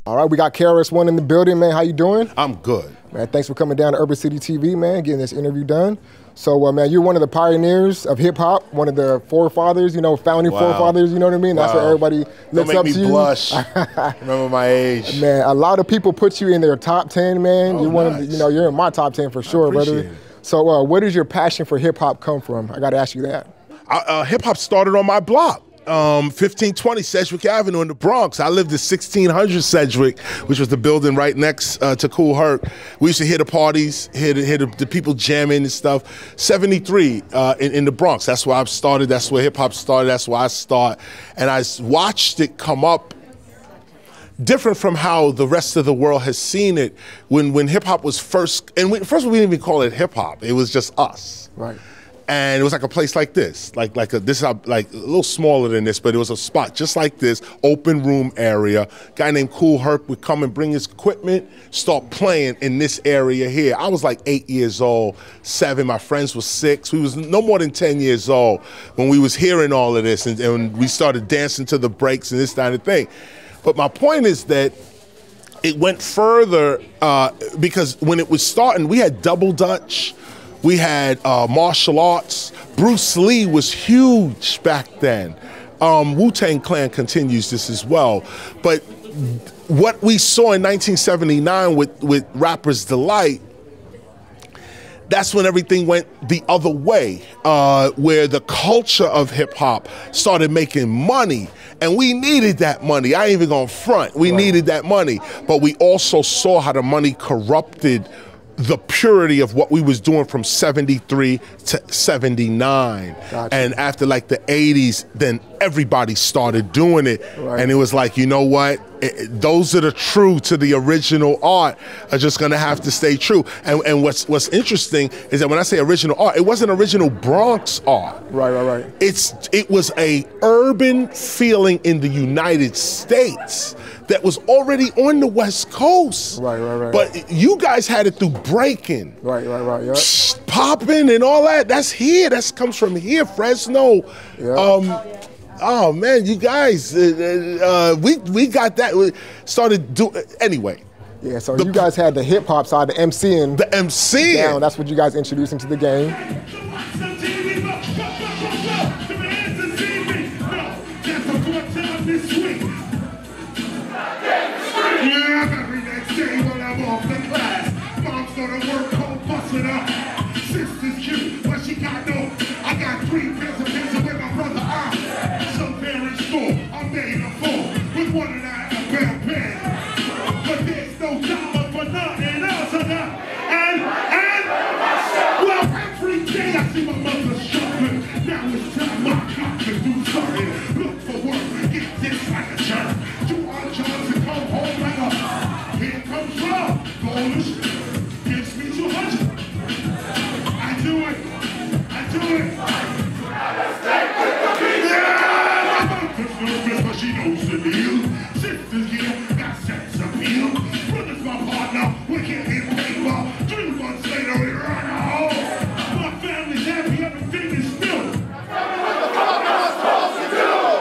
All right, we got KRS ONE in the building, man. How you doing? I'm good. Man, thanks for coming down to UrbanCityTV, man, getting this interview done. So, man, you're one of the pioneers of hip-hop, one of the forefathers, you know, founding forefathers, you know what I mean? That's what everybody looks up to you. Don't make me blush. Remember my age. Man, a lot of people put you in their top 10, man. Oh, you're one of the, you know, you're in my top 10 for sure, brother. It. So, where does your passion for hip-hop come from? I got to ask you that. Hip-hop started on my block. 1520 Sedgwick Avenue in the Bronx. I lived at 1600 Sedgwick, which was the building right next to Kool Herc. We used to hear the parties, hear the people jamming and stuff. 73 in the Bronx. That's where I started. That's where hip-hop started. That's where I started. And I watched it come up different from how the rest of the world has seen it when hip-hop was first. And first we didn't even call it hip-hop. It was just us. Right. And it was like a place like this, like a little smaller than this, but it was a spot just like this, open room area. Guy named Kool Herc would come and bring his equipment, start playing in this area here. I was like 8 years old, 7. My friends were 6. We was no more than 10 years old when we was hearing all of this, and we started dancing to the breaks and this kind of thing. But my point is that it went further because when it was starting, we had double dutch. We had martial arts. Bruce Lee was huge back then. Wu-Tang Clan continues this as well. But what we saw in 1979 with Rapper's Delight, that's when everything went the other way, where the culture of hip-hop started making money. And we needed that money. I ain't even gonna front. We needed that money. But we also saw how the money corrupted the purity of what we was doing from 73 to 79. Gotcha. And after like the 80s, then everybody started doing it. Right. And it was like, you know what? Those that are true to the original art are just gonna have to stay true. And what's interesting is that when I say original art, it wasn't original Bronx art. Right. It was a urban feeling in the United States that was already on the West Coast. Right. But you guys had it through breaking. Right, yep. Popping and all that, that's here, that comes from here, Fresno. Yep. Oh man, you guys, we got that, we started doing, anyway. Yeah, so you guys had the hip hop side, the MCing. The MCing. Down, that's what you guys introduced into the game.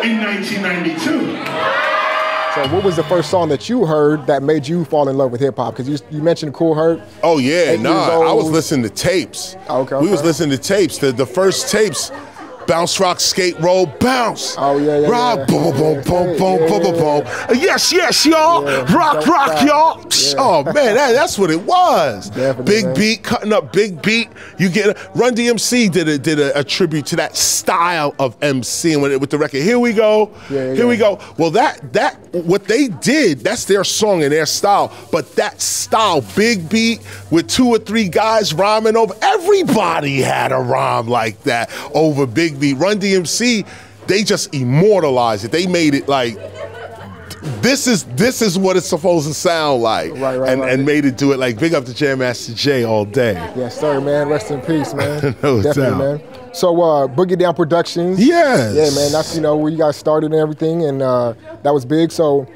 In 1992. So what was the first song that you heard that made you fall in love with hip hop? Because you mentioned Kool Herc. Oh yeah, I was listening to tapes. Okay. We was listening to tapes. The first tapes, bounce, rock, skate, roll, bounce. Oh yeah. Rock, boom, boom, boom, boom, boom, boom. Yes, y'all. Rock, y'all. Oh man, that's what it was. Definitely, big beat, cutting up big beat. You get Run DMC did a tribute to that style of MC with the record. Here we go. Here we go. Well, that what they did, that's their song and their style. But that style, big beat with 2 or 3 guys rhyming over. Everybody had a rhyme like that over big beat. Run DMC, they just immortalized it. They made it like this is what it's supposed to sound like. And made it do it like big up to Jam Master Jay all day. Yes, sir, man. Rest in peace, man. No Definitely, doubt. man. So Boogie Down Productions. Yes. Yeah, man. That's where you guys started and everything, and that was big. So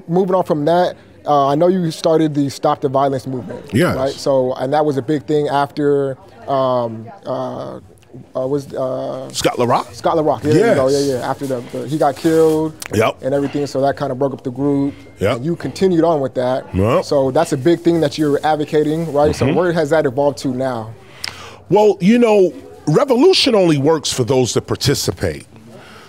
moving on from that, I know you started the Stop the Violence movement. Yes. Right. So and that was a big thing after was Scott LaRock? Scott LaRock, yeah, yes. Yeah. After he got killed and everything, so that kind of broke up the group. And you continued on with that. So that's a big thing that you're advocating, right? So where has that evolved to now? Well, you know, revolution only works for those that participate.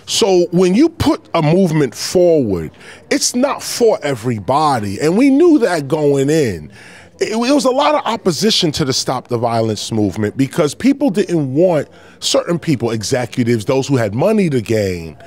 So when you put a movement forward, it's not for everybody. And we knew that going in. It was a lot of opposition to the Stop the Violence movement because people didn't want, certain people, executives, those who had money to gain,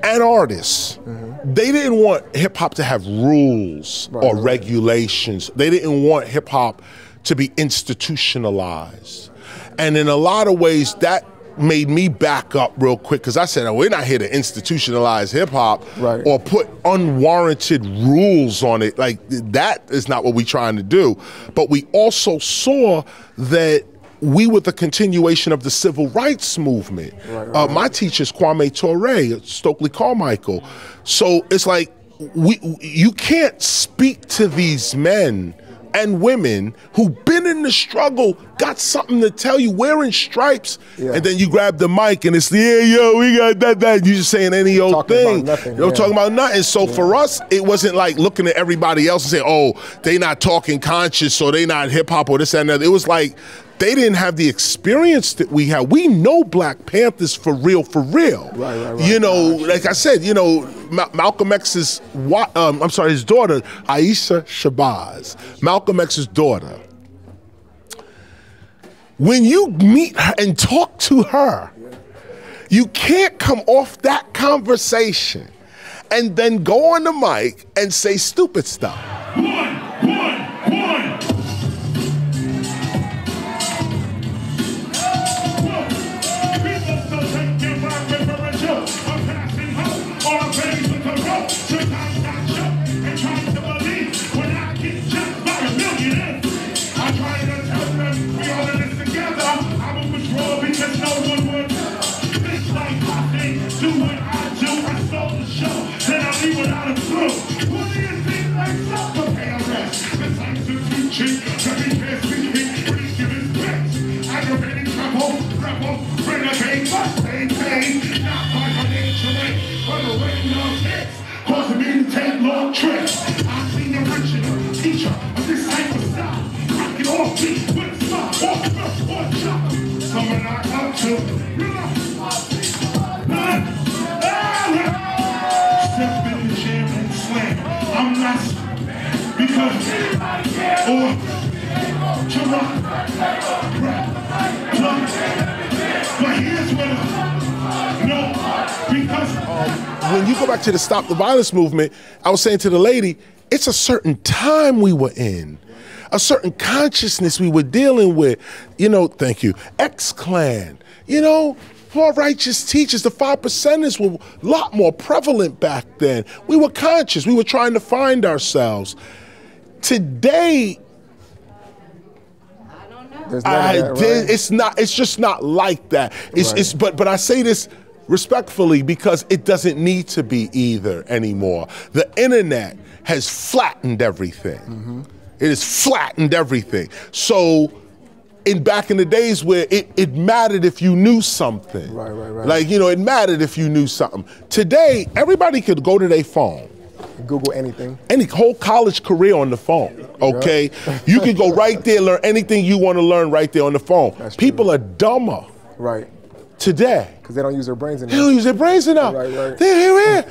and artists, they didn't want hip hop to have rules or regulations. They didn't want hip hop to be institutionalized. And in a lot of ways, that made me back up real quick because I said, oh, we're not here to institutionalize hip hop or put unwarranted rules on it. Like, that is not what we're trying to do. But we also saw that we were the continuation of the civil rights movement. My teacher's Kwame Ture, Stokely Carmichael. So it's like, you can't speak to these men and women who've been in the struggle, got something to tell you, wearing stripes, and then you grab the mic and it's, yo, we got that. You just saying any old thing. You're talking about nothing. So for us, it wasn't like looking at everybody else and saying, oh, they not talking conscious or they not hip hop or this and that. It was like, they didn't have the experience that we had. We know Black Panthers for real, for real. You know, like I said, you know, Malcolm X's, his daughter, Aisha Shabazz, Malcolm X's daughter. When you meet her and talk to her, you can't come off that conversation and then go on the mic and say stupid stuff. When you go back to the Stop the Violence movement, I was saying to the lady, it's a certain time we were in, a certain consciousness we were dealing with. You know, thank you, X-Clan, you know, more righteous teachers, the 5%ers were a lot more prevalent back then. We were conscious, we were trying to find ourselves. Today, it's just not like that. But I say this respectfully because it doesn't need to be either anymore. The internet has flattened everything. It has flattened everything. So back in the days where it mattered if you knew something. Like, you know, it mattered if you knew something. Today, everybody could go to their phone. Google anything. Any whole college career on the phone, okay? You can go right there, learn anything you want to learn right there on the phone. People are dumber today. Because they don't use their brains enough. They don't use their brains enough. They're here.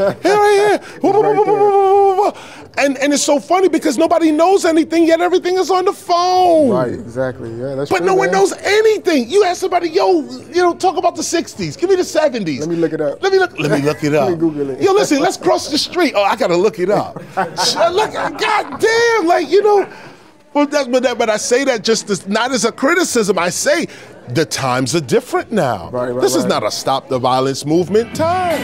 And it's so funny because nobody knows anything, yet everything is on the phone. Exactly. Yeah, that's But true, no one knows anything. You ask somebody, yo, you know, talk about the 60s. Give me the 70s. Let me look it up. Let me look it up. Let me Google it. Yo, listen, let's cross the street. Oh, I gotta look it up. Look, God damn, like, you know. But I say that just not as a criticism. I say the times are different now. This is not a Stop the Violence movement time.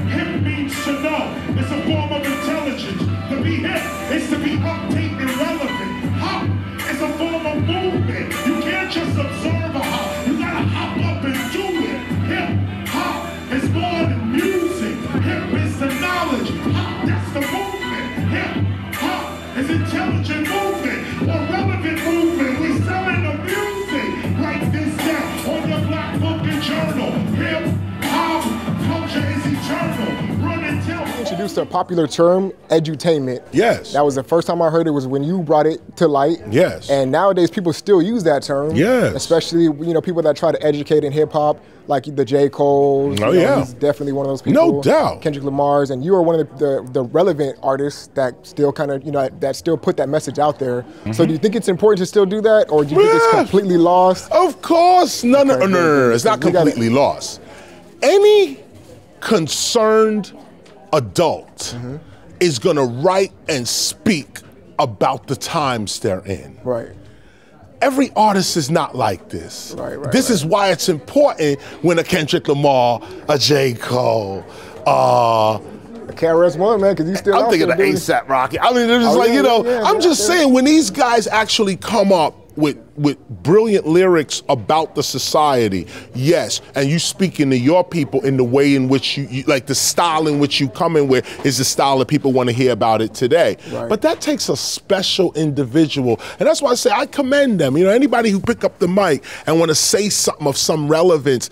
Hip means to know. It's a form of intelligence. To be hip is to be updated and relevant. Hop is a form of movement. You can't just observe a hop. You gotta hop up and do it. Hip hop is more than music. Hip is the knowledge. Hop, that's the movement. Hip hop is intelligent movement or relevant movement. We selling the music right introduced a popular term, edutainment. Yes. That was the first time I heard it was when you brought it to light. Yes. And nowadays people still use that term. Yes. Especially, you know, people that try to educate in hip hop, like the J. Cole's. Oh, yeah. He's definitely one of those people. No doubt. Kendrick Lamar's, and you are one of the relevant artists that still kind of, you know, that still put that message out there. So do you think it's important to still do that, or do you think it's completely lost? Of course. No. It's not completely lost. Any concerned adult is gonna write and speak about the times they're in. Right. Every artist is not like this. Right, this is why it's important when a Kendrick Lamar, a J. Cole, KRS One, man, because he's still I'm thinking of ASAP Rocky. I mean, it's just like, you know, I'm just saying when these guys actually come up with brilliant lyrics about the society, yes, and you speaking to your people in the way in which you like the style in which you come in with is the style that people want to hear about it today. Right. But that takes a special individual, and that's why I say I commend them. You know, anybody who pick up the mic and want to say something of some relevance,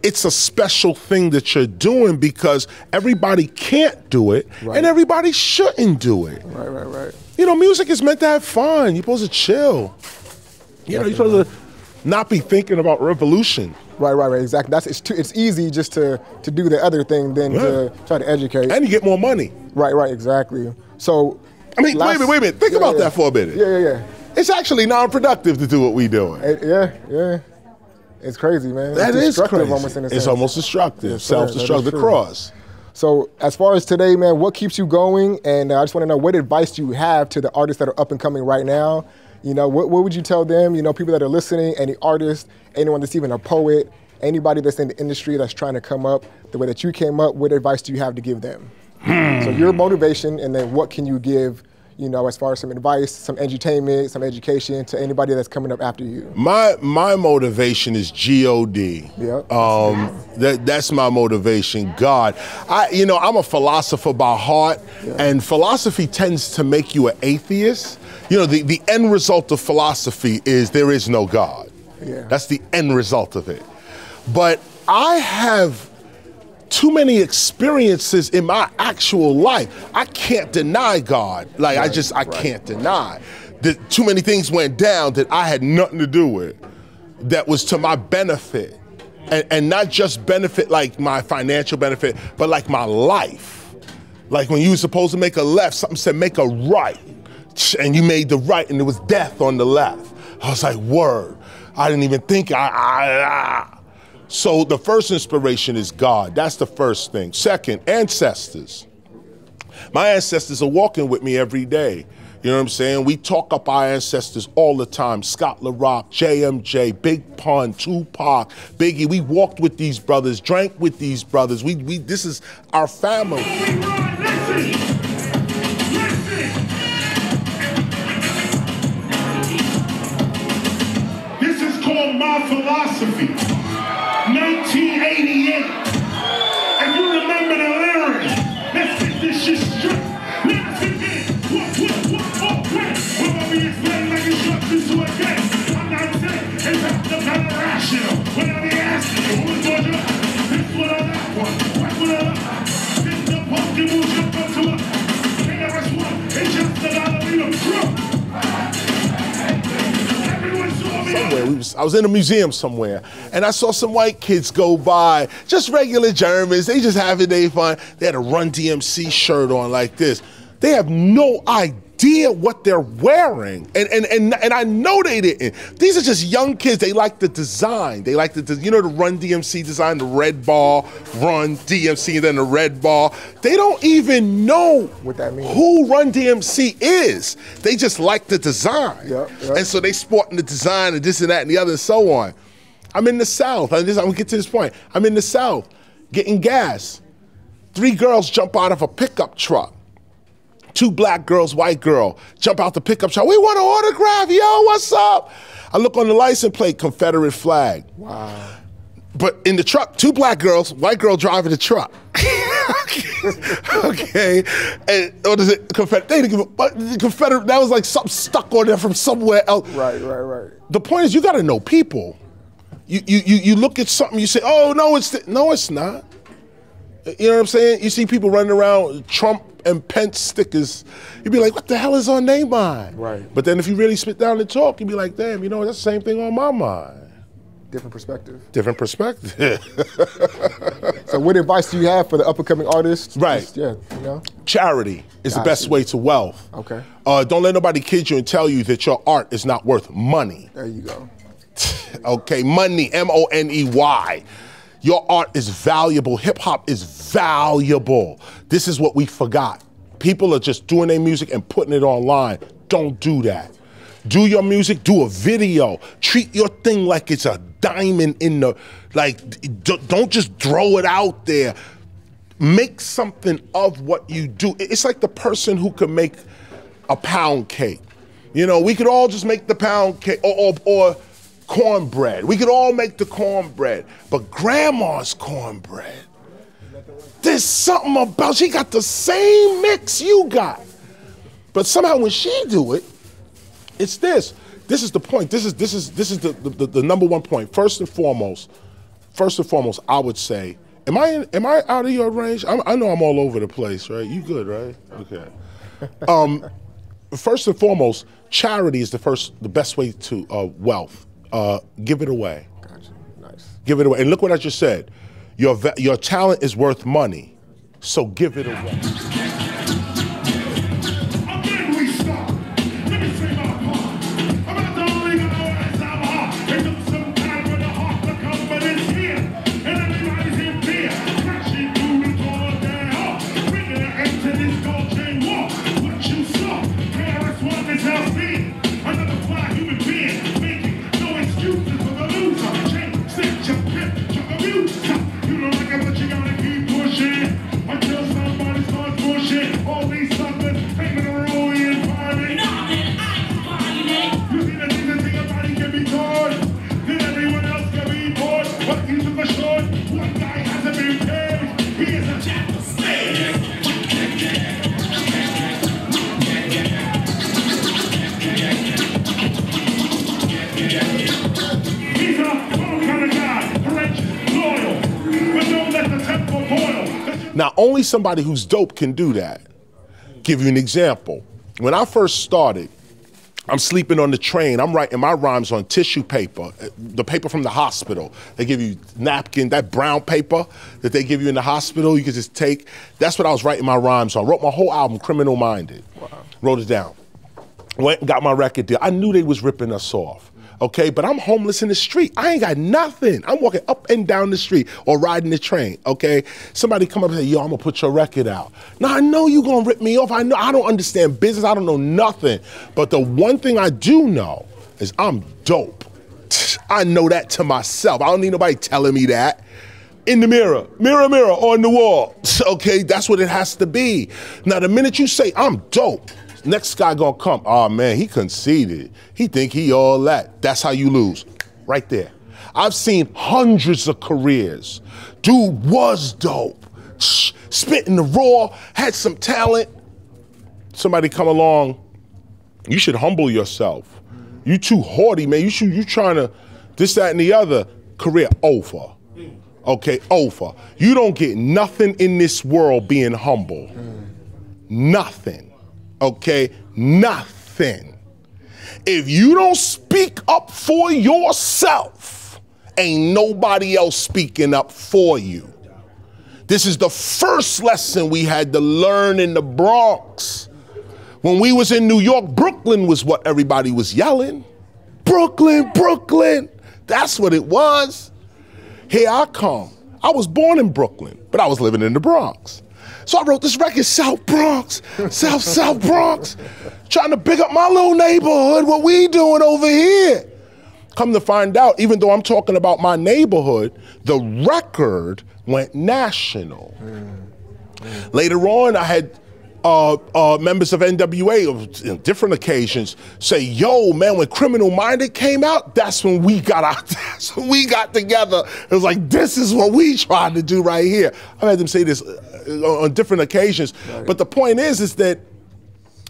it's a special thing that you're doing because everybody can't do it, and everybody shouldn't do it. Right. You know, music is meant to have fun. You're supposed to chill. You know, you're supposed to not be thinking about revolution. Right, exactly. It's easy just to do the other thing than to try to educate. And you get more money. Right, exactly. So, I mean, wait a minute. Think about that for a minute. Yeah. It's actually non-productive to do what we doing. Yeah. It's crazy, man. That is crazy. Almost in a sense. It's almost destructive, self-destructive, the cross. So as far as today, man, what keeps you going? And I just want to know what advice do you have to the artists that are up and coming right now? You know, what would you tell them? You know, people that are listening, any artist, anyone that's even a poet, anybody that's in the industry that's trying to come up the way that you came up, what advice do you have to give them? So your motivation, and then what can you give, you know, as far as some advice, some edutainment, some education to anybody that's coming up after you? My motivation is G-O-D. That's my motivation, God. I'm a philosopher by heart, and philosophy tends to make you an atheist. You know, the end result of philosophy is there is no God. That's the end result of it. But I have too many experiences in my actual life. I can't deny God. Like, I can't deny. That too many things went down that I had nothing to do with, that was to my benefit. And not just benefit like my financial benefit, but like my life. Like when you were supposed to make a left, something said make a right. And you made the right and there was death on the left. I was like, word. I didn't even think So the first inspiration is God. That's the first thing. Second, ancestors. My ancestors are walking with me every day. You know what I'm saying? We talk up our ancestors all the time. Scott LaRock, JMJ, Big Pun, Tupac, Biggie. We walked with these brothers, drank with these brothers. This is our family. This is called my philosophy. 1988. If you remember the lyrics, let's get this shit straight. Let's begin. We're gonna be explaining like instructions to a game. I'm not saying it's the kind of rational. When I be asking you, who's going to this one or that one? What one or that? This the pumpkin will jump up to us. KRS One, it's just about to be the truth. I was in a museum somewhere, and I saw some white kids go by, just regular Germans, they just having their fun. They had a Run DMC shirt on like this. They have no idea what they're wearing, and I know they didn't. These are just young kids. They like the design. They like the, you know, the Run DMC design, the red ball, Run DMC, and then the red ball. They don't even know what that means. Who Run DMC is. They just like the design, and so they sporting the design and this and that and the other and so on. I'm in the South. I'm gonna get to this point. I'm in the South, getting gas. 3 girls jump out of a pickup truck. 2 black girls, white girl, jump out the pickup truck. We want an autograph, yo, what's up? I look on the license plate, Confederate flag. Wow. But in the truck, 2 black girls, white girl driving the truck. Okay, and what is it? Confederate, that was like something stuck on there from somewhere else. Right. The point is, you gotta know people. You look at something, you say, oh, no, it's not. You know what I'm saying? You see people running around Trump and Pence stickers. You'd be like, what the hell is on their mind? Right. But then if you really sit down and talk, you'd be like, damn, you know, that's the same thing on my mind. Different perspective. Different perspective. So what advice do you have for the up-and-coming artists? Right. Just, yeah, you know? Charity is the best way to wealth. Okay. Don't let nobody kid you and tell you that your art is not worth money. There you go. Okay, money, M-O-N-E-Y. Your art is valuable. Hip hop is valuable. This is what we forgot. People are just doing their music and putting it online. Don't do that. Do your music, do a video. Treat your thing like it's a diamond in the, like, don't just throw it out there. Make something of what you do. It's like the person who could make a pound cake. You know, we could all just make the pound cake, or cornbread. We could all make the cornbread, but grandma's cornbread, there's something about, she got the same mix you got. But somehow when she do it, it's this. This is the point. This is the number one point. First and foremost, I would say, am I out of your range? I know I'm all over the place, right? You good, right? Okay. First and foremost, charity is the best way to wealth. Give it away. Gotcha. Nice. Give it away. And look what I just said. Your talent is worth money, so give it away. Again we start. Let me say my part. I'm not the only one who has our heart. It took some time for the heart to come, but it's here. And everybody's in fear. Crashing through the door of their heart. Bringing an end to this gold chain war. What you saw, KRS One is now seen. Another fly human being. Excuses for the loser. Change, sit, your pip, your abuser. You don't like it, but you gotta keep pushing until somebody starts pushing. All these suckers paying a rolling party. No, man, I ain't buying it. You see the things that think a body can be taught, then everyone else can be bored. What you took a short, one guy hasn't been paid. He is a jack of slaves. He's a kind of guy, courageous, loyal, but don't let the temple boil. Now, only somebody who's dope can do that. Give you an example. When I first started, I'm sleeping on the train. I'm writing my rhymes on tissue paper, the paper from the hospital. They give you napkin, that brown paper that they give you in the hospital, you can just take. That's what I was writing my rhymes on. Wrote my whole album, Criminal Minded. Wow. Wrote it down. Went and got my record deal. I knew they was ripping us off. Okay, but I'm homeless in the street. I ain't got nothing. I'm walking up and down the street or riding the train, okay? Somebody come up and say, yo, I'm gonna put your record out. Now, I know you gonna rip me off. I know I don't understand business. I don't know nothing. But the one thing I do know is I'm dope. I know that to myself. I don't need nobody telling me that. In the mirror, mirror, mirror on the wall. Okay, that's what it has to be. Now, the minute you say I'm dope, next guy gonna come, oh man, he conceded. He think he all that. That's how you lose, right there. I've seen hundreds of careers. Dude was dope, spitting the raw, had some talent. Somebody come along, you should humble yourself. You too haughty, man. You trying to this, that, and the other. Career over. Okay, over. You don't get nothing in this world being humble. Nothing. Okay, nothing. If you don't speak up for yourself, ain't nobody else speaking up for you. This is the first lesson we had to learn in the Bronx. When we was in New York, Brooklyn was what everybody was yelling. Brooklyn, Brooklyn. That's what it was. Here I come. I was born in Brooklyn, but I was living in the Bronx. So I wrote this record, South Bronx, South Bronx, trying to pick up my little neighborhood, what we doing over here. Come to find out, even though I'm talking about my neighborhood, the record went national. Later on, I had members of NWA on different occasions say, yo, man, when Criminal Minded came out, that's when we got out, that's when we got together. It was like, this is what we trying to do right here. I've had them say this on different occasions. Right. But the point is that,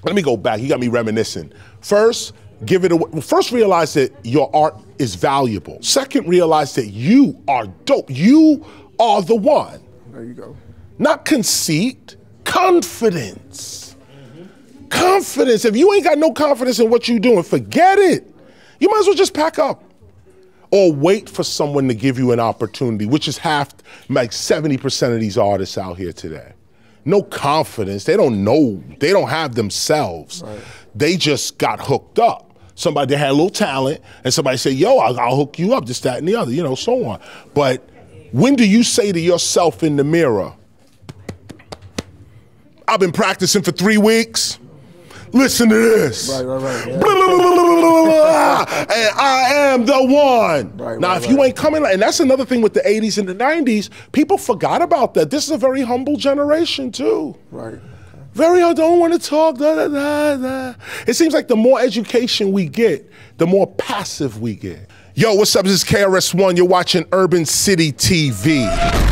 let me go back, you got me reminiscing. First, give it away. First, realize that your art is valuable. Second, realize that you are dope. You are the one. There you go. Not conceit, confidence. Confidence. If you ain't got no confidence in what you're doing, forget it. You might as well just pack up. Or wait for someone to give you an opportunity, which is like 70% of these artists out here today. No confidence, they don't know, they don't have themselves. Right. They just got hooked up. They had a little talent, and somebody said, yo, I'll hook you up, this, that, and the other, you know, so on. But when do you say to yourself in the mirror, I've been practicing for 3 weeks, listen to this. Right, yeah. Blah, blah, blah, blah, and I am the one. Now, if you ain't coming, and that's another thing with the 80s and the 90s, people forgot about that. This is a very humble generation, too. Right. Very, I don't want to talk, da, da, da, da. It seems like the more education we get, the more passive we get. Yo, what's up? This is KRS One. You're watching Urban City TV.